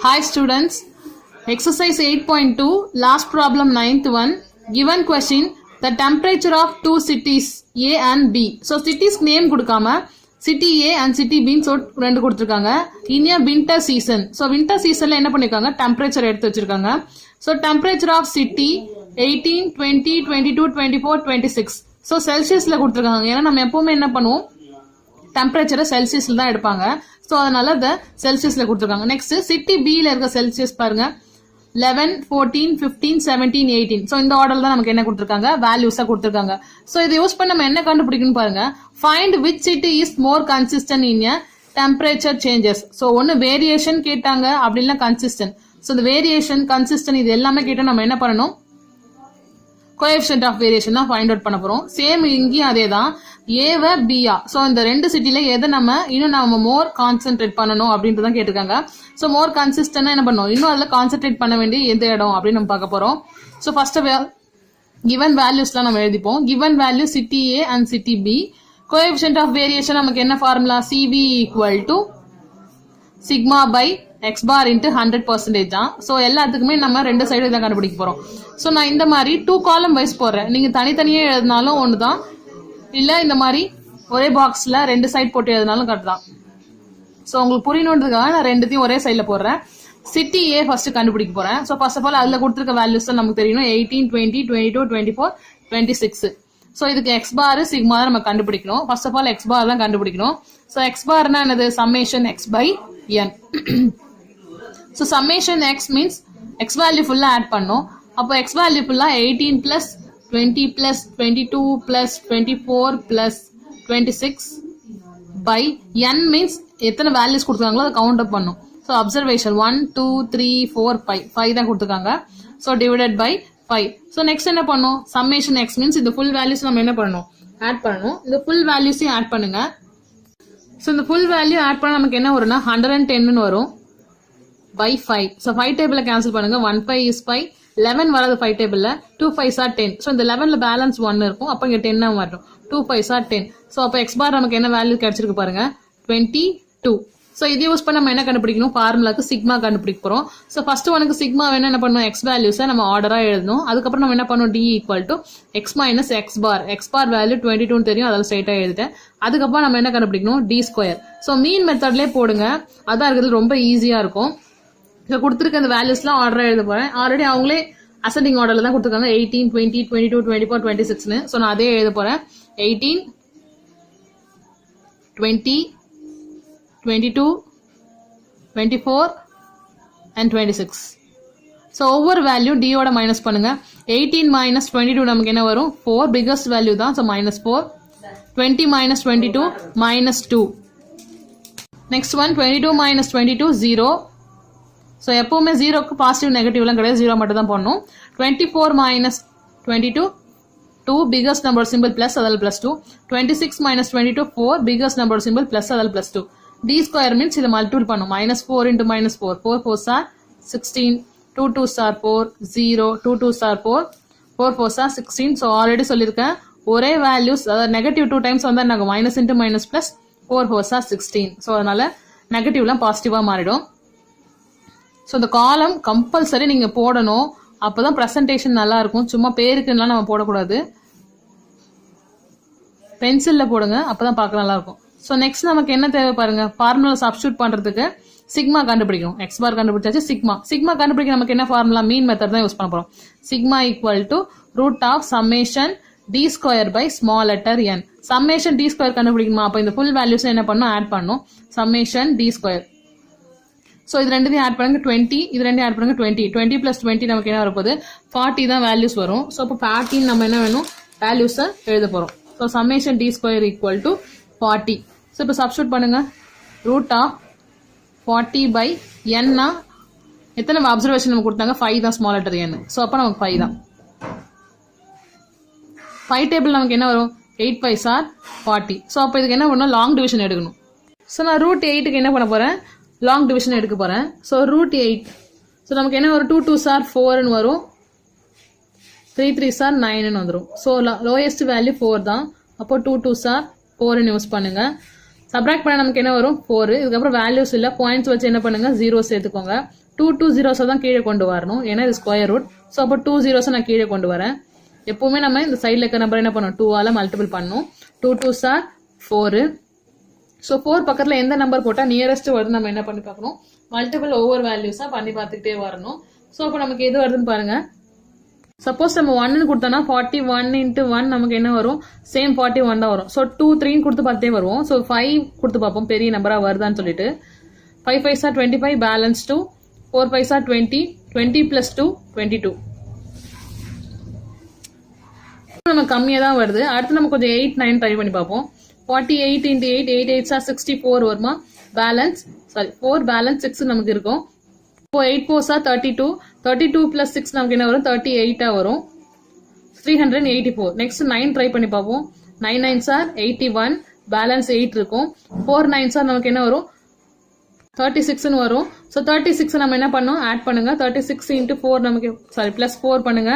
Hi students, exercise 8.2, last problem 9th one. Given question, the temperature of two cities A and B. So cities name கொடுக்காம city A and city B so ரெண்டு கொடுத்திருக்காங்க. In a winter season. So winter seasonல என்ன பண்ணிருக்காங்க? Temperature எடுத்து வச்சிருக்காங்க. So temperature of city 18, 20, 22, 24, 26. So Celsiusல கொடுத்திருக்காங்க. ஏன்னா நம்ம எப்பவுமே என்ன பண்ணுவோம்? Temperature Celsiusல தான் எடுப்பாங்க. So அதனால the Celsiusல கொடுத்திருக்காங்க. Next city B ல இருக்க Celsius பாருங்க 11, 14, 15, 17, 18. So இந்த ஆர்டர்ல தான் நமக்கு என்ன கொடுத்திருக்காங்க வேல்யூஸா கொடுத்திருக்காங்க. So இதை யூஸ் பண்ணி நம்ம என்ன கண்டுபிடிக்கணும் பாருங்க. Find which city is more consistent in a temperature changes. So ஒன்னு வேரியேஷன் கேட்டாங்க அப்படி இல்ல consistent. So the variation consistent இது எல்லாமே கேட்டா நம்ம என்ன பண்ணணும்? கோஎஃபிஷியன்ட் ஆஃப் வேரியேஷன் தான் ஃபைண்ட் அவுட் பண்ண போறோம். சேம் இங்கேயும் அதே தான். ஏவ பியா. ஸோ இந்த ரெண்டு சிட்டில எதை இன்னும் நம்ம மோர் கான்சென்ட்ரேட் பண்ணணும் அப்படின்றத கேட்டிருக்காங்க. ஸோ மோர் கன்சிஸ்டன்டா என்ன பண்ணணும்? இன்னும் அதில் கான்சென்ட்ரேட் பண்ண வேண்டிய எந்த இடம் அப்படின்னு நம்ம பார்க்க போறோம். ஸோ ஃபர்ஸ்ட் கிவன் வேல்யூஸ்லாம் நம்ம எழுதிப்போம். Given value city A and city B. Coefficient of variation நமக்கு என்ன formula? CV equal to sigma by x bar into 100% தான். ஸோ எல்லாத்துக்குமே நம்ம ரெண்டு சைடு இதான் கண்டுபிடிக்க போறோம். ஸோ நான் இந்த மாதிரி 2 காலம் வைஸ் போடுறேன். நீங்க தனித்தனியே எழுதினாலும் ஒன்று தான், இல்ல இந்த மாதிரி ஒரே பாக்ஸ்ல ரெண்டு சைட் போட்டு எழுதினாலும் கரெக்ட் தான். ஸோ உங்களுக்கு புரியணுன்றதுக்காக நான் ரெண்டுத்தையும் ஒரே சைட்ல போடுறேன். சிட்டி ஏ ஃபர்ஸ்ட் கண்டுபிடிக்க போறேன். ஸோ ஃபர்ஸ்ட் ஆஃப் ஆல் அதுல கொடுத்துருக்க வேல்யூஸ் தான் நமக்கு தெரியணும். 18, 20, 22, 24, 26. ஸோ இதுக்கு எக்ஸ் பார் சிக்மா தான் நம்ம கண்டுபிடிக்கணும். First of all x bar தான் கண்டுபிடிக்கணும். ஸோ எக்ஸ் பார்னா என்னது? Summation x by n. So summation x means x value ஃபுல்லா ஆட் பண்ணும். அப்போ எக்ஸ் வேல்யூ ஃபுல்லா 18 plus 20 plus 22 plus 24 plus 26 by n means எத்தனை வேல்யூஸ் கொடுத்துருக்காங்களோ அதை கவுண்ட் அப் பண்ணும். ஸோ அப்சர்வேஷன் 1, 2, 3, 4, 5 தான் கொடுத்துருக்காங்க. So divided by 5. So next என்ன பண்ணும்? சம்மேஷன் எக்ஸ் மீன்ஸ் இந்த ஃபுல் வேல்யூஸ் நம்ம என்ன பண்ணணும்? ஆட் பண்ணணும். இந்த ஃபுல் வேல்யூஸையும் ஆட் பண்ணுங்க. ஸோ இந்த ஃபுல் வேல்யூ ஆட் பண்ண நமக்கு என்ன வரும்னா 110 வரும் by 5. ஸோ 5 டேபிள கேன்சல் பண்ணுங்க. 1 5 is 5. 11 வராது 5 டேபிள்ல. 2 5s are 10. ஸோ இந்த 11ல பேலன்ஸ் 1 இருக்கும். அப்போ இங்க 10 வரும். 2 5s are 10. ஸோ அப்போ எக்ஸ் பார் நமக்கு என்ன வேல்யூ கிடைச்சிருக்கு பாருங்க 22. ஸோ இது யூஸ் பண்ண நம்ம என்ன கண்டுபிடிக்கணும்? ஃபார்முலாக்கு சிக்மா கண்டுபிடிக்க போறோம். ஸோ ஃபர்ஸ்ட் ஒனுக்கு சிக்மா வேணும் என்ன பண்ணணும்? எக்ஸ் வேல்யூஸை நம்ம ஆர்டரா எழுதணும். அதுக்கப்புறம் நம்ம என்ன பண்ணணும்? D equal to x minus x bar. X bar value 22 தெரியும், அதில் ஸ்ட்ரைட்டா எழுதிட்டேன். அதுக்கப்புறம் நம்ம என்ன கண்டுபிடிக்கணும்? D square. ஸோ மீன் மெத்தட்லேயே போடுங்க, அதான் இருக்கிறது ரொம்ப ஈஸியா இருக்கும். ஸோ கொடுத்துருக்க அந்த வேல்யூஸ்லாம் ஆர்டரா எழுத போறேன். ஆல்ரெடி அவங்களே அசெண்டிங் ஆர்டர்ல தான் கொடுத்துருக்காங்க 18, 20, 22, 24, 26னு. ஸோ நான் அதே எழுத போறேன். 18, 20, 22, 24 and 26. ஸோ ஒவ்வொரு வேல்யூ டியோட மைனஸ் பண்ணுங்க. 18 மைனஸ் 22 நமக்கு என்ன வரும்? 4. பிகஸ்ட் வேல்யூ தான். So minus 4. 20 minus 22 minus 2. Next one 22 minus 22 0. So எப்பவுமே ஜீரோக்கு பாசிட்டிவ் நெகட்டிவ்லாம் கிடையாது, ஜீரோ மட்டும் தான் போடணும். 24 minus 22 2. Biggest number simple plus, அதில் plus 2. 26 minus 22 4. Biggest number simple plus, அதில் பிளஸ் 2. டி ஸ்கொயர் மீன்ஸ் இதை மல்டிபிள் பண்ணும். -4 into -4. 4 4s are 16. 2 2s are 4. 0. 2 2s are 4. 4 4s are 16. So already சொல்லியிருக்கேன், ஒரே வேல்யூஸ் அதாவது நெகட்டிவ் 2 டைம்ஸ் வந்தால் நாங்கள் minus into minus plus 4 4s are 16. So அதனால நெகட்டிவ்லாம் பாசிட்டிவா மாறிடும். ஸோ இந்த காலம் கம்பல்சரி நீங்க போடணும், அப்பதான் பிரசன்டேஷன் நல்லா இருக்கும். சும்மா பேருக்குலாம் நம்ம போடக்கூடாது, பென்சில்ல போடுங்க, அப்பதான் பார்க்க நல்லா இருக்கும். ஸோ நெக்ஸ்ட் நமக்கு என்ன தேவை பாருங்க? ஃபார்முலா சப்ஸ்டியூட் பண்றதுக்கு சிக்மா கண்டுபிடிக்கணும். எக்ஸ் பார் கண்டுபிடிச்சாச்சு. சிக்மா கண்டுபிடிக்க நமக்கு என்ன ஃபார்முலா? மீன் மெத்தட் தான் யூஸ் பண்ண போறோம். Sigma equal to root of summation d square by small letter n. Summation d square கண்டுபிடிக்கணுமா? அப்போ இந்த ஃபுல் வேல்யூஸ் என்ன பண்ணும்? ஆட் பண்ணும். Summation d square. ஸோ இது ரெண்டையும் ஆட் பண்ணுங்க 20. இது ரெண்டையும் ஆட் பண்ணுங்க 20. 20 பிளஸ் 20 நமக்கு என்ன வரப்போகுது? 40 தான் வேல்யூஸ் வரும். ஸோ இப்போ 40 நம்ம என்ன வேணும்? வேல்யூஸை எழுத போறோம். So summation d square equal to 40. So இப்போ சப்ஸ்டியூட் பண்ணுங்க. ரூட் ஆஃப் 40 பை என்னா எத்தனை அப்சர்வேஷன் நம்ம கொடுத்தாங்க? 5 தான் ஸ்மால் லெட்டர் என். ஸோ அப்போ நமக்கு 5 தான். 5 டேபிள் நமக்கு என்ன வரும்? 8 5s are 40. ஸோ அப்போ இதுக்கு என்ன பண்ணணும்? லாங் டிவிஷன் எடுக்கணும். ஸோ நான் ரூட் 8க்கு என்ன பண்ண போறேன்? லாங் டிவிஷன் எடுக்க போறேன். So root 8. ஸோ நமக்கு என்ன வரும்? 2 2s are 4ன்னு வரும். 3 3s are 9ன்னு வந்துடும். ஸோ லோயஸ்ட் வேல்யூ 4 தான். அப்போ 2 2s are 4ன்னு யூஸ் பண்ணுங்க. சப்ராக்ட் பண்ண நமக்கு என்ன வரும் 4. இதுக்கப்புறம் வேல்யூஸ் இல்ல பாயிண்ட்ஸ் வச்சு என்ன பண்ணுங்க 0 சேர்த்துக்கோங்க. 2 zeros தான் கீழே கொண்டு வரணும் ஏன்னா இது ஸ்கொயர் ரூட். ஸோ அப்போ 2 zeros நான் கீழே கொண்டு வரேன். எப்பவுமே நம்ம இந்த சைடில் இருக்க நம்பர் என்ன பண்ணணும் 2ஆல மல்டிபிள் பண்ணணும். 2 2s are 4. ஸோ 4 பக்கத்தில் எந்த நம்பர் போட்டால் நியரஸ்ட் வருது நம்ம என்ன பண்ணி பார்க்கணும் மல்டிபிள் ஓவர் வேல்யூஸாக பண்ணி பார்த்துக்கிட்டே வரணும். ஸோ அப்போ நமக்கு எது வருதுன்னு பாருங்க. சப்போஸ் நம்ம 1 கொடுத்தோம்னா 41 into 1 நமக்கு என்ன வரும் சேம் 41 தான் வரும். ஸோ 2 3 கொடுத்து பார்த்தே வருவோம். ஸோ 5 கொடுத்து பார்ப்போம் பெரிய நம்பராக வருதான்னு சொல்லிட்டு. 5 5s are 25 balance 2. 4 5s are 20. 20 plus 2 22. நம்ம கம்மியாக தான் வருது. அடுத்து நம்ம கொஞ்சம் 8 9 ட்ரை பண்ணி பார்ப்போம். 48 into 8 8 8s are 64 வருமா பேலன்ஸ் 4 பேலன்ஸ் 6 நமக்கு இருக்கும். இப்போ 8 4s are 32. 32 plus 6 நமக்கு என்ன வரும் 38 வரும். 384. நெக்ஸ்ட் 9 ட்ரை பண்ணி பார்ப்போம். 9 9s are 81 பேலன்ஸ் 8 இருக்கும். 4 9s are நமக்கு என்ன வரும் 36 வரும். ஸோ 36 நம்ம என்ன பண்ணோம் ஆட் பண்ணுங்க. 36 into 4 நமக்கு பிளஸ் 4 பண்ணுங்க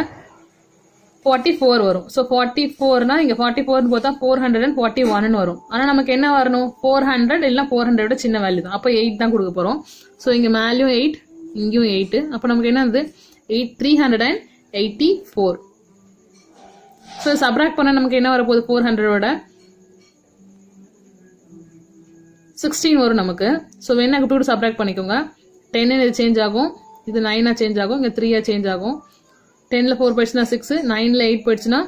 44 வரும். ஸோ 44னா இங்க 44 போட்டா 441 வரும். ஆனா நமக்கு என்ன வரணும் 400 இல்ல 400 விட சின்ன வேல்யூ தான். அப்போ 8 தான் கொடுக்க போறோம். ஸோ இங்க மேலேயும் 8 இங்கேயும் 8. அப்போ நமக்கு என்ன வந்து 384. ஸோ சப்ராக்ட் பண்ண நமக்கு என்ன வரப்போகுது 400ஓட 16 வரும் நமக்கு. ஸோ வேணா 2 சப்ராக்ட் பண்ணிக்கோங்க. 10 இது சேஞ்ச் ஆகும், இது 9 சேஞ்ச் ஆகும், இங்கே 3 சேஞ்ச் ஆகும். 10ல் 4 போயிடுச்சுன்னா 6, 9ல் 8 போயிடுச்சுன்னா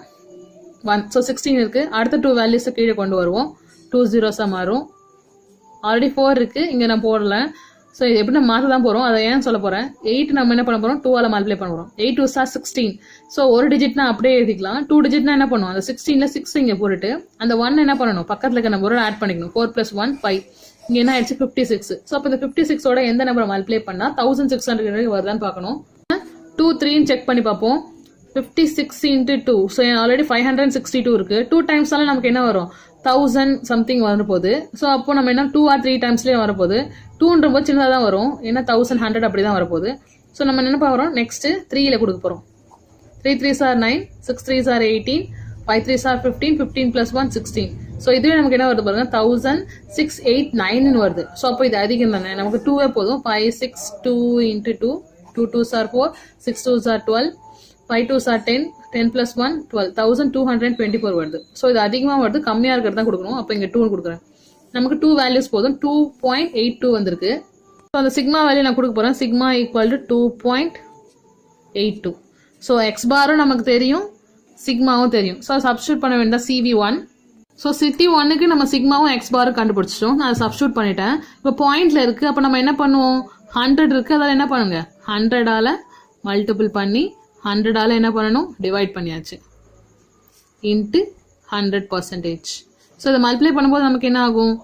1. ஸோ 16 இருக்கு. அடுத்த 2 வேல்யூஸை கீழே கொண்டு வருவோம். 2 zeros மாறும். ஆல்ரெடி 4 இருக்கு, இங்கே நான் போடல. ஸோ இது எப்படி நம்ம மாற்ற தான் போகிறோம், அதை ஏன் சொல்ல போகிறேன். 8 நம்ம என்ன பண்ண போகிறோம் 2ஆல மல்டிப்ளை பண்ண போகிறோம். 8 2s are 16. ஸோ ஒரு டிஜிட்னா அப்படியே எழுதிக்கலாம். 2 டிஜிட்னா என்ன பண்ணுவோம் அந்த 16ல் 6 இங்கே போட்டுட்டு அந்த 1 என்ன பண்ணணும் பக்கத்தில் இருக்க நம்பரோட ஆட் பண்ணிக்கணும். 4 + 1 5. இங்கே என்ன ஆயிடுச்சு 56. ஸோ அப்போ இந்த 56ஓட எந்த நம்பரை மல்டிப்ளை பண்ணால் 1600 வருதான்னு பார்க்கணும். 2 3 செக் பண்ணி பார்ப்போம். 56 into 2. ஸோ ஆல்ரெடி 562 இருக்கு. 2 டைம்ஸ்னால நமக்கு என்ன வரும் 1000 சம்திங் வரப்போகுது. ஸோ அப்போ நம்ம என்ன 2 or 3 டைம்ஸ்லேயே வரப்போகுது. 2ன்ற போது சின்னதாக தான் வரும், ஏன்னா 1100 அப்படி தான் வரப்போகுது. ஸோ நம்ம என்ன பார்க்குறோம் நெக்ஸ்ட் 3ல கொடுக்க போகிறோம். 3 3s are 9, 6 3s are 18, 5 3s are 15, 15 plus 1 16. So இதுவே நமக்கு என்ன வருது பாருங்க 1689 வருது. ஸோ அப்போ இது அதிகம் தானே, நமக்கு 2வே போதும். 5 6 2 into 2, 2 2s are 4, 6 2s are 12, 5 2s are 10, 10 plus 1 12, 1224 வருது. ஸோ இது அதிகமாக வருது, கம்மியாக இருக்கிறது தான் கொடுக்கணும். அப்போ இங்கே 2 கொடுக்குறேன். நமக்கு 2 வேல்யூஸ் போதும். 2.82 வந்திருக்கு. ஸோ அந்த சிக்மா வேல்யூ நான் கொடுக்க போகிறேன். Sigma equal to 2.82. So X பாரும் நமக்கு தெரியும், சிக்மாவும் தெரியும். ஸோ சப்ஸ்டியூட் பண்ண வேண்டியது CV1. ஸோ சிட்டி 1க்கு நம்ம சிக்மாவும் எக்ஸ் பாரும் கண்டுபிடிச்சிட்டோம். நான் அதை சப்ஸ்டியூட் பண்ணிட்டேன். இப்போ பாயிண்ட்ல இருக்கு. அப்போ நம்ம என்ன பண்ணுவோம் 100 இருக்கு, அதால் என்ன பண்ணுங்க 100ஆல மல்டிபிள் பண்ணி 100ஆல என்ன பண்ணணும் டிவைட் பண்ணியாச்சு இன்ட்டு 100%. ஸோ இதை மல்டிப்ளை பண்ணும்போது நமக்கு என்ன ஆகும்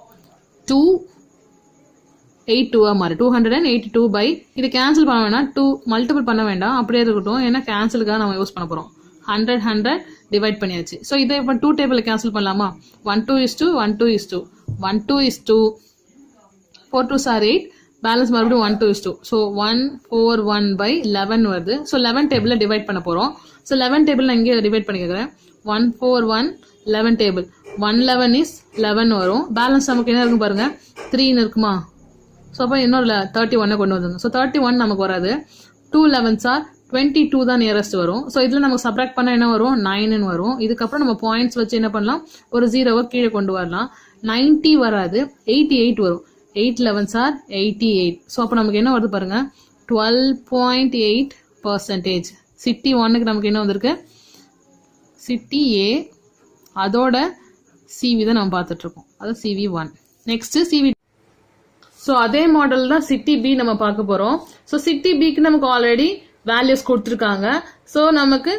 282 மாறு 282 இது கேன்சல் பண்ண வேண்டாம், 2 மல்டிபிள் பண்ண வேண்டாம், அப்படியே இருக்கட்டும். ஏன்னா கேன்சலுக்காக நம்ம யூஸ் பண்ண போகிறோம். 100 100 டிவைட் பண்ணியாச்சு. ஸோ இதை இப்போ 2 டேபிளில் கேன்சல் பண்ணலாமா. 1 2 is 2, 1 2 is 2, 1 2 is 2, 4 2s are 8, balance மறுபடியும் 1 2 is 2. ஸோ 141/11 வருது. ஸோ 11 டேபிளில் டிவைட் பண்ண போகிறோம். ஸோ 11 டேபிள் நான் இங்கே டிவைட் பண்ணிக்கிறேன். 141 11 டேபிள் 111 is 11 வரும். பேலன்ஸ் நமக்கு என்ன இருக்கும் பாருங்க 3 இருக்குமா. ஸோ அப்போ இன்னொரு 31 கொண்டு வந்துருங்க. ஸோ 31 நமக்கு வராது. 2 11s are 22 தான் நியரஸ்ட் வரும். ஸோ இதில் நமக்கு சப்ராக்ட் பண்ண என்ன வரும் 9 வரும். இதுக்கப்புறம் நம்ம பாயிண்ட்ஸ் வச்சு என்ன பண்ணலாம் ஒரு 0வை கீழே கொண்டு வரலாம். 90 வராது, 88 வரும். 8 11s are 88. ஸோ அப்போ நமக்கு என்ன வருது பாருங்க 12.8%. சிட்டி 1க்கு நமக்கு என்ன வந்திருக்கு சிட்டி A, அதோட CV தான் நம்ம பார்த்துட்டு இருக்கோம், அது CV1. Next CV. ஸோ அதே மாடல் தான் சிட்டி B நம்ம பார்க்க போறோம். ஸோ சிட்டி Bக்கு நமக்கு ஆல்ரெடி வேல்யூஸ் கொடுத்துருக்காங்க. ஸோ நமக்கு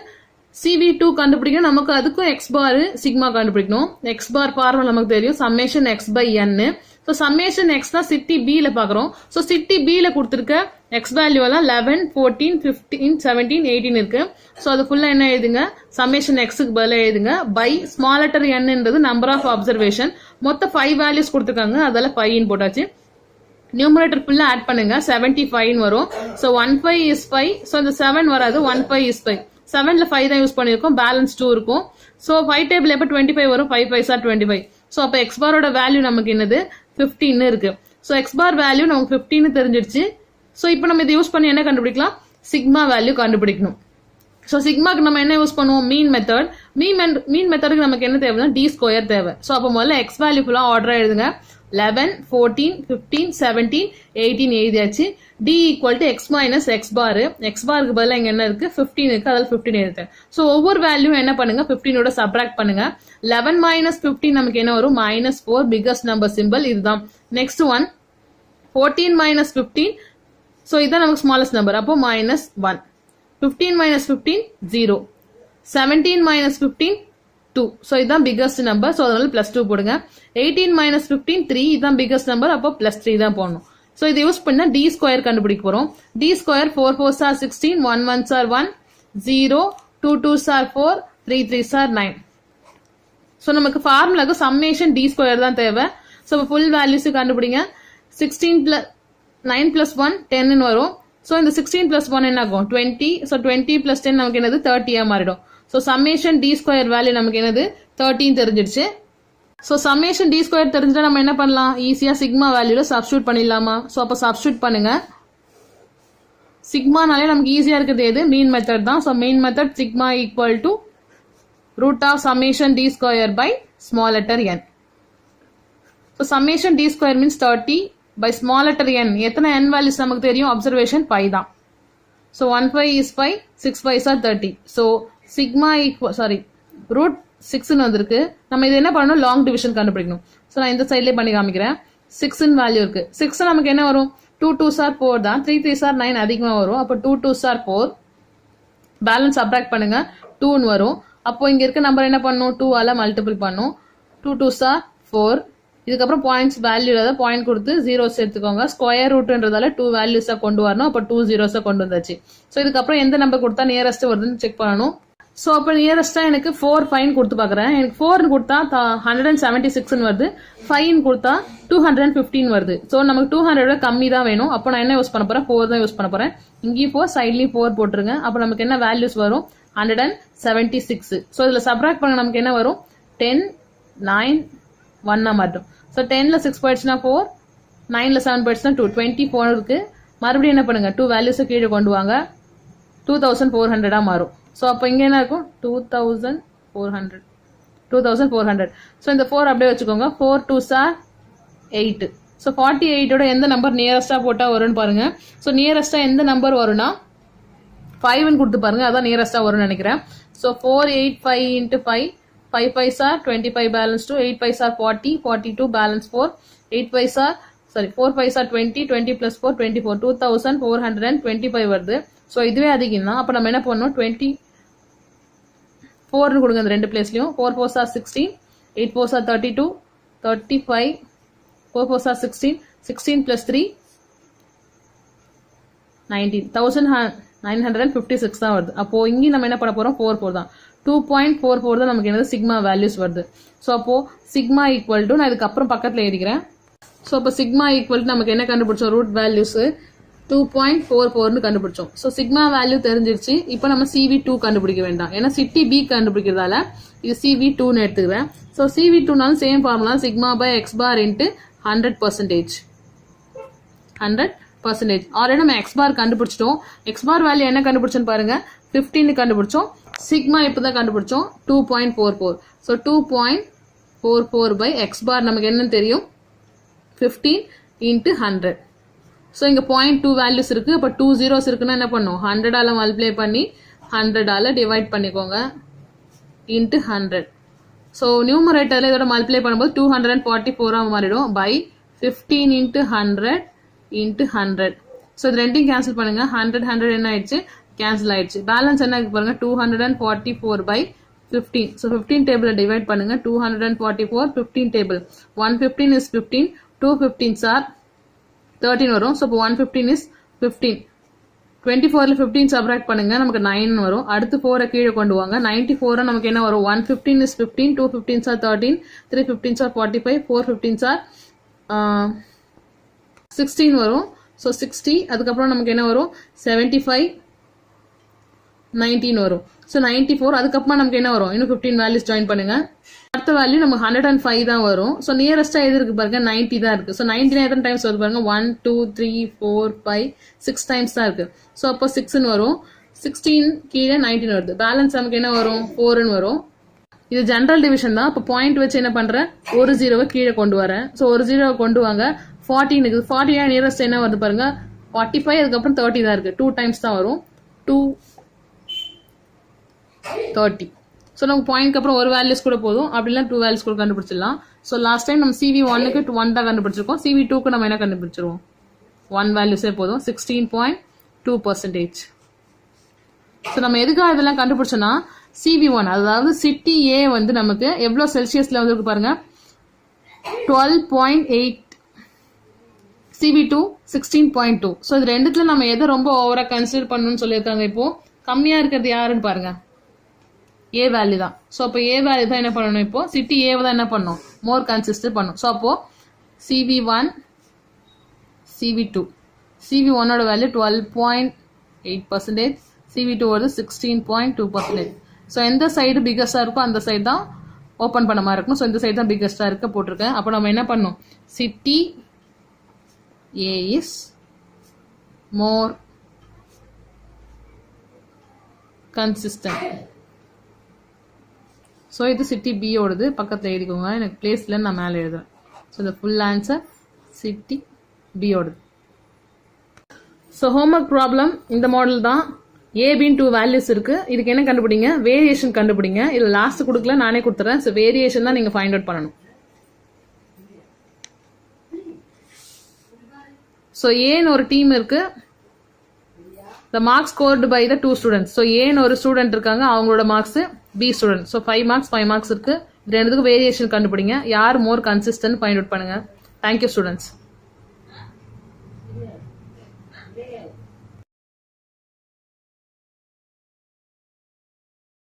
CV2 கண்டுபிடிக்கணும். நமக்கு அதுக்கும் எக்ஸ் பார் சிக்மா கண்டுபிடிக்கணும். எக்ஸ் பார் பார்வல் நமக்கு தெரியும் summation x/n. So summation X தான் சிட்டி பியில் பார்க்குறோம். ஸோ சிட்டி பியில் கொடுத்துருக்க எக்ஸ் வேல்யூ எல்லாம் 11 14 15 17 18 இருக்கு. ஸோ அது ஃபுல்லாக என்ன எழுதுங்க சம்மேஷன் எக்ஸுக்கு பதிலாக எழுதுங்க பை ஸ்மால் லெட்டர் என்னன்றது நம்பர் ஆஃப் அப்சர்வேஷன். மொத்தம் 5 வேல்யூஸ் கொடுத்துருக்காங்க, அதெல்லாம் 5 போட்டாச்சு. நியூமரேட்டர் ஃபுல்லாக ஆட் பண்ணுங்க 75 வரும். So 15 is 5. ஸோ இந்த 7 வராது, 15 is 5. 7ல 5 தான் யூஸ் பண்ணியிருக்கோம், பேலன்ஸ் 2 இருக்கும். ஸோ 5 டேபிள் எப்போ 25 வரும், 5 5s are 25. ஸோ அப்போ எக்ஸ் பாரோட வேல்யூ நமக்கு என்னது 15 இருக்கு. ஸோ எக்ஸ் பார் வேல்யூ நமக்கு 15 தெரிஞ்சிடுச்சு. ஸோ இப்போ நம்ம இதை யூஸ் பண்ணி என்ன கண்டுபிடிக்கலாம், சிக்மா வேல்யூ கண்டுபிடிக்கணும். ஸோ சிக்மாக்கு நம்ம என்ன யூஸ் பண்ணுவோம், மீன் மெத்தட். மீன் மெத்தடுக்கு நமக்கு என்ன தேவைன்னா டி ஸ்கொயர் தேவை. ஸோ அப்போ முதல்ல எக்ஸ் வேல்யூ ஃபுல்லாக ஆர்டராக எழுதுங்க. 11, 14, 15, 17, 18 எழுதியாச்சு. d equal to x minus x bar. X பாருக்கு பதிலாக இங்கே என்ன இருக்கு, 15 இருக்கு, அதில் 15 எழுதுறேன். ஸோ ஒவ்வொரு வேல்யூ என்ன பண்ணுங்க, 15ஓட சப்ராக்ட் பண்ணுங்க. 11 மைனஸ் 15 நமக்கு என்ன வரும், -4, பிகஸ்ட் நம்பர் சிம்பிள் இதுதான். நெக்ஸ்ட் ஒன் 14 மைனஸ் 15, ஸோ இதுதான் நமக்கு ஸ்மாலஸ்ட் நம்பர், அப்போ -1. 15 minus 15, 0. 17 minus 15, 2. So, இதுதான் biggest number. So, அதனால plus 2 போடுங்க. 18 minus 15, 3. இதுதான் biggest number. அப்போ plus 3 தான் போடணும். So, இது யூஸ் பண்ணா d square கண்டுபிடிக்க போறோம். d square 4 4s are 16, 1 1s are 1, 0, 2 2s are 4, 3 3s are 9. So, நமக்கு ஃபார்முலாக்கு summation d square தான் தேவை. So, full values கண்டுபிடிங்க. 16 plus 9 plus 1, 10 ன்னு வரும். So, இந்த 16 plus 1 என்ன ஆகும், 20. So, 20 plus 10 நமக்கு என்னது 30 மாறிடும். So, summation d square value நமக்கு என்னது 13 தெரிஞ்சிடுச்சு. So, summation d square தெரிஞ்சிட்டா நம்ம என்ன பண்ணலாம், ஈஸியா சிக்மா வேல்யூல சப்ஸ்டிட்யூட் பண்ணிடலாமா. ஸோ அப்போ சப்ஸ்டிட்யூட் பண்ணுங்க. சிக்மானாலே நமக்கு ஈஸியா இருக்கிறது எது, மீன் மெத்தட் தான். So mean method sigma equal to root of summation d square by small letter n. So, summation d square means 30 by small letter n. எத்தனை n values நமக்கு தெரியும், observation 5 தான். So, 1 5 is 5, 6 5 are 30. So, sigma equal, sorry, root 6 ன்னு வந்திருக்கு. நம்ம இது என்ன பண்ணணும், லாங் டிவிஷன் கண்டுபிடிக்கணும். ஸோ நான் இந்த சைட்லேயே பண்ணி காமிக்கிறேன். 6 ன்னு வேல்யூ இருக்கு. 6 நமக்கு என்ன வரும், 2 2s are 4 தான், 3 3s are 9 அதிகமாக வரும். அப்போ 2 2s are 4, பேலன்ஸ் சப்ராக்ட் பண்ணுங்க, 2 ன்னு வரும். அப்போ இங்க இருக்க நம்பர் என்ன பண்ணும், 2 ஆல மல்டிபிள் பண்ணும். 2 2s are 4. இதுக்கப்புறம் பாயிண்ட்ஸ் வேல்யூ ஏதாவது பாயிண்ட் கொடுத்து ஜீரோஸ் எடுத்துக்கோங்க. ஸ்கொயர் ரூட்ன்றதால 2 வேல்யூஸா கொண்டு வரணும். அப்போ 2 zeros கொண்டு வந்தாச்சு. ஸோ இதுக்கப்புறம் எந்த நம்பர் கொடுத்தா நியரஸ்ட் வருதுன்னு செக் பண்ணணும். ஸோ அப்போ நியரஸ்டா எனக்கு 4 5 கொடுத்து பாக்குறேன். எனக்கு 4 கொடுத்தா 176 வருது, 5 கொடுத்தா 215 வருது. ஸோ நமக்கு 200 கம்மி தான் வேணும். அப்போ நான் என்ன யூஸ் பண்ண போறேன், 4 தான் யூஸ் பண்ண போறேன். இங்கேயும் 4, சைட்லயும் 4 போட்டுருங்க. அப்போ நமக்கு என்ன வேல்யூஸ் வரும், 176. ஸோ இதுல சப்ராக்ட் பண்ண நமக்கு என்ன வரும், 10 9 1 மாட்டும். ஸோ 10ல 6 போயிடுச்சுன்னா 4, 9ல 7 போயிடுச்சுன்னா 2, 24 இருக்கு. மறுபடியும் என்ன பண்ணுங்க, 2 வேல்யூஸை கீழே கொண்டு வாங்க, 2400 மாறும். ஸோ அப்போ இங்க என்ன இருக்கும், 2400. ஸோ இந்த 4 அப்படியே வச்சுக்கோங்க. 4 2s are 8. ஸோ 48ஓட எந்த நம்பர் நியரஸ்டா போட்டா வரும்னு பாருங்க. ஸோ நியரஸ்டா எந்த நம்பர் வரும்னா 5ன்னு கொடுத்து பாருங்க, அதான் நியரஸ்டா வரும்னு நினைக்கிறேன். So 4 8 5 into 5, 5 5s are 25 balance 2, 8 5s are 40, 42 balance 4, 8 5s are, sorry, 4 5s are 20, 20 plus 4 24, 2425 வருது. ஸோ இதுவே அதிகம் தான். அப்போ நம்ம என்ன பண்ணணும், 24ன்னு கொடுங்க இந்த ரெண்டு பிளேஸ்லயும். 4 4s are 16, 8 4s are 32, 35, 4 4s are 16, 16 plus 3 19, 1956 தான் வருது. அப்போ இங்கே நம்ம என்ன பண்ண போறோம், 4 4 தான். 2.44 தான் நமக்கு என்னது சிக்மா வேல்யூஸ் வருது. ஸோ அப்போ சிக்மா ஈக்குவல் டு, நான் இதுக்கப்புறம் பக்கத்தில் எழுதிக்கிறேன். ஸோ அப்போ சிக்மா ஈக்குவல் டு நமக்கு என்ன கண்டுபிடிச்சோம், ரூட் வேல்யூஸ் 2.44ன்னு கண்டுபிடிச்சோம். ஸோ சிக்மா வேல்யூ தெரிஞ்சிருச்சு. இப்போ நம்ம CV2 கண்டுபிடிக்க வேண்டாம், ஏன்னா சிட்டி பி கண்டுபிடிக்கிறதால இது CV2ன்னு எடுத்துக்கிறேன். ஸோ CV2நாலும் same formula, sigma by x bar into 100%. Already நம்ம எக்ஸ் பார் கண்டுபிடிச்சிட்டோம். எக்ஸ் பார் வேல்யூ என்ன கண்டுபிடிச்சோன்னு பாருங்க, 15 கண்டுபிடிச்சோம். சிக்மா இப்பதான் கண்டுபிடிச்சோம், 2.44. ஸோ 2.44 பை எக்ஸ் பார் நமக்கு என்னன்னு தெரியும், 15 into 100. ஸோ இங்க 0.2 வேல்யூஸ் இருக்கு. அப்போ 2 zeros இருக்குன்னா என்ன பண்ணும், 100ஆல மல்டிப்ளை பண்ணி 100ஆல டிவைட் பண்ணிக்கோங்க இன்ட்டு 100. ஸோ நியூமரேட்டர்ல இதோட மல்டிப்ளை பண்ணும்போது 244 மாறிடும் பை 15 into 100 into 100. ஸோ இது ரெண்டையும் கேன்சல் பண்ணுங்க. 100 100 என்ன ஆயிடுச்சு, கேன்சல் ஆயிடுச்சு. பேலன்ஸ் என்ன பாருங்க, 244 by 15. ஸோ 15 டேபிள் டிவைட் பண்ணுங்க. 244 15 டேபிள், 115 is 15, 2 15s are 13 வரும். So 115 is 15. 24ல 15 சப்ராக்ட் பண்ணுங்க, நமக்கு 9 வரும். அடுத்து 4 கீழே கொண்டு வாங்க. 94 நமக்கு என்ன வரும், 115 is 15, 2 15s are 13, 3 15s are 45, 4 15s are 16 வரும். ஸோ 60. அதுக்கப்புறம் நமக்கு என்ன வரும், 75 19 வரும். ஸோ 94. அதுக்கப்புறமா நமக்கு என்ன வரும், இன்னும் 15 வேல்யூஸ் ஜாயின் பண்ணுங்க. அடுத்து அடுத்த வேல்யூ நமக்கு 105 தான் வரும். ஸோ நியரஸ்டா எது இருக்கு பாருங்க 90 தான் இருக்கு. ஸோ 90 எத்தனை டைம்ஸ் வருது பாருங்க 1 2 3 4 5 6 டைம்ஸ் தான் இருக்கு. ஸோ அப்போ 6ன்னு வரும். 16 கீழே 19 வருது. பேலன்ஸ் நமக்கு என்ன வரும் 4ன்னு வரும். இது ஜெனரல் டிவிஷன் தான். இப்போ பாயிண்ட் வச்சு என்ன பண்றேன் ஒரு ஜீரோவை கீழே கொண்டு வரேன். ஸோ ஒரு ஜீரோவை கொண்டு வாங்க 14 இருக்குது. 40 நியரஸ்ட் என்ன வருது பாருங்க 45 அதுக்கப்புறம் 30 தான் இருக்கு. 2 டைம்ஸ் தான் வரும் 2 30. ஸோ நமக்கு பாயிண்ட்க்கு அப்புறம் ஒரு வேல்யூஸ் கூட போதும். அப்படின்னா 2 வேல்யூஸ் கூட கண்டுபிடிச்சிடலாம். ஸோ லாஸ்ட் டைம் நம்ம CV1க்கு 1 தான் கண்டுபிடிச்சிருக்கோம். CV2க்கு நம்ம என்ன கண்டுபிடிச்சிருவோம் 1 வேல்யூஸே போதும் 16.2%. ஸோ நம்ம எதுக்காக இதெல்லாம் கண்டுபிடிச்சோம்னா CV1 அதாவது சிட்டி ஏ வந்து நமக்கு எவ்வளோ செல்சியஸ்ல வந்து இருக்கு பாருங்க 12.8, CV2 16.2. ஸோ இது ரெண்டுத்துல நம்ம எதை ரொம்ப ஓவரா கன்சிடர் பண்ணணும்னு சொல்லியிருக்காங்க. இப்போ கம்மியா இருக்கிறது யாருன்னு பாருங்க ஏ வேல்யூ தான். ஸோ அப்போ ஏ வேல்யூ தான் என்ன பண்ணணும் இப்போ சிட்டி ஏவை தான் என்ன பண்ணணும் மோர் கன்சிஸ்டன்ட் பண்ணும். ஸோ அப்போ CV1 CV2 CV1ஓட வேல்யூ 12.8%, CV2 வருது 16.2%. ஸோ எந்த சைடு பிகஸ்டா இருக்கோ அந்த சைடு தான் ஓப்பன் பண்ண மாதிரி இருக்கும். ஸோ இந்த சைடு தான் பிகஸ்டா இருக்க போட்டிருக்கேன். அப்போ நம்ம என்ன பண்ணணும் city A is more consistent. So இது சிட்டி பி ஓடுது பக்கத்தில் எழுதிக்கோங்க. எனக்கு பிளேஸ்ல நான் மேலே எழுதுறேன். ஸோ இந்த ஃபுல் ஆன்சர் சிட்டி பி ஓடுது. ஸோ ஹோம்ஒர்க் ப்ராப்ளம் இந்த மாடல் தான். ஏபின்னு 2 வேல்யூஸ் இருக்கு. இதுக்கு என்ன கண்டுபிடிங்க வேரியேஷன் கண்டுபிடிங்க. இது லாஸ்ட் கொடுக்கல நானே கொடுத்துறேன். ஸோ வேரியேஷன் தான் நீங்க ஃபைண்ட் அவுட் பண்ணணும். ஸோ ஏன்னு ஒரு டீம் இருக்கு. The marks scored by the 2 students. So ஏன்னு ஒரு ஸ்டூடெண்ட் இருக்காங்க அவங்களோட marks B student. So 5 marks இருக்கு. இது ரெண்டுத்துக்கும் வேரியேஷன் கண்டுபிடிங்க. யார் மோர் கன்சிஸ்டன்ட் ஃபைண்ட் அவுட் பண்ணுங்க. Thank you students.